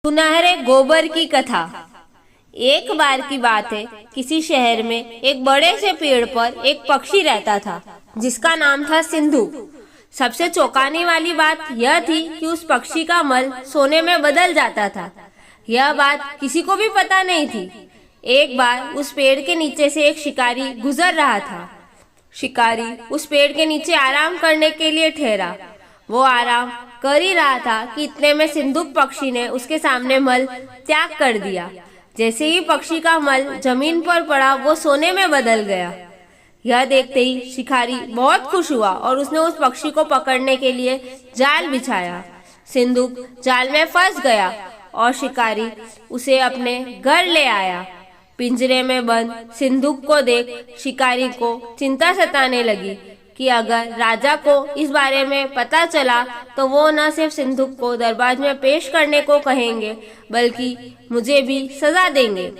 सुनहरे गोबर की कथा। एक बार की बात है, किसी शहर में एक बड़े से पेड़ पर एक पक्षी रहता था जिसका नाम था सिंधु। सबसे चौंकाने वाली बात यह थी कि उस पक्षी का मल सोने में बदल जाता था। यह बात किसी को भी पता नहीं थी। एक बार उस पेड़ के नीचे से एक शिकारी गुजर रहा था। शिकारी उस पेड़ के नीचे आराम करने के लिए ठहरा। वो आराम कर ही रहा था कि इतने में सिंधुक पक्षी ने उसके सामने मल त्याग कर दिया। जैसे ही पक्षी का मल जमीन पर पड़ा, वो सोने में बदल गया। यह देखते ही शिकारी बहुत खुश हुआ और उसने उस पक्षी को पकड़ने के लिए जाल बिछाया। सिंधुक जाल में फंस गया और शिकारी उसे अपने घर ले आया। पिंजरे में बंद सिंधुक को देख शिकारी को चिंता सताने लगी कि अगर राजा को इस बारे में पता चला तो वो न सिर्फ सिंधुक को दरबार में पेश करने को कहेंगे, बल्कि मुझे भी सजा देंगे।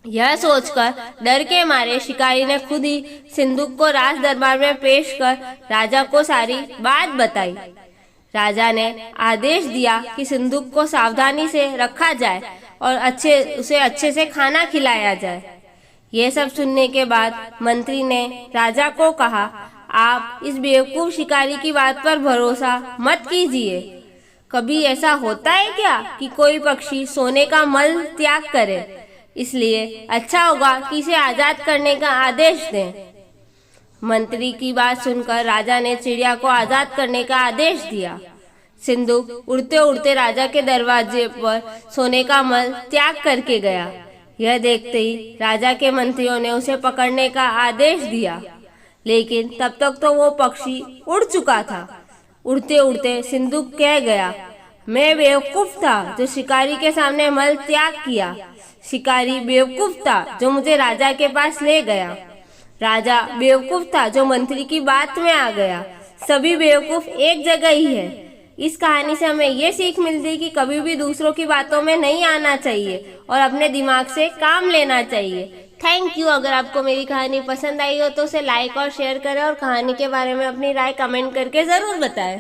यह सोचकर डर के मारे शिकारी ने खुद ही सिंधुक को राज दरबार में पेश कर राजा को सारी बात बताई। राजा ने आदेश दिया कि सिंधुक को सावधानी से रखा जाए और उसे अच्छे से खाना खिलाया जाए। यह सब सुनने के बाद मंत्री ने राजा को कहा, आप इस बेवकूफ शिकारी की बात पर भरोसा मत कीजिए। कभी ऐसा होता है क्या कि कोई पक्षी सोने का मल त्याग करे? इसलिए अच्छा होगा कि इसे आजाद करने का आदेश दें। मंत्री की बात सुनकर राजा ने चिड़िया को आजाद करने का आदेश दिया। सिंधुक उड़ते उड़ते राजा के दरवाजे पर सोने का मल त्याग करके गया। यह देखते ही राजा के मंत्रियों ने उसे पकड़ने का आदेश दिया, लेकिन तब तक तो वो पक्षी उड़ चुका था। उड़ते उड़ते सिंधुक कह गया, मैं बेवकूफ था जो शिकारी के सामने मल त्याग किया। शिकारी बेवकूफ था जो मुझे राजा के पास ले गया। राजा बेवकूफ था जो मंत्री की बात में आ गया। सभी बेवकूफ एक जगह ही है। इस कहानी से हमें ये सीख मिलती है कि कभी भी दूसरों की बातों में नहीं आना चाहिए और अपने दिमाग से काम लेना चाहिए। Thank you. अगर आपको मेरी कहानी पसंद आई हो तो उसे लाइक और शेयर करें और कहानी के बारे में अपनी राय कमेंट करके ज़रूर बताएं।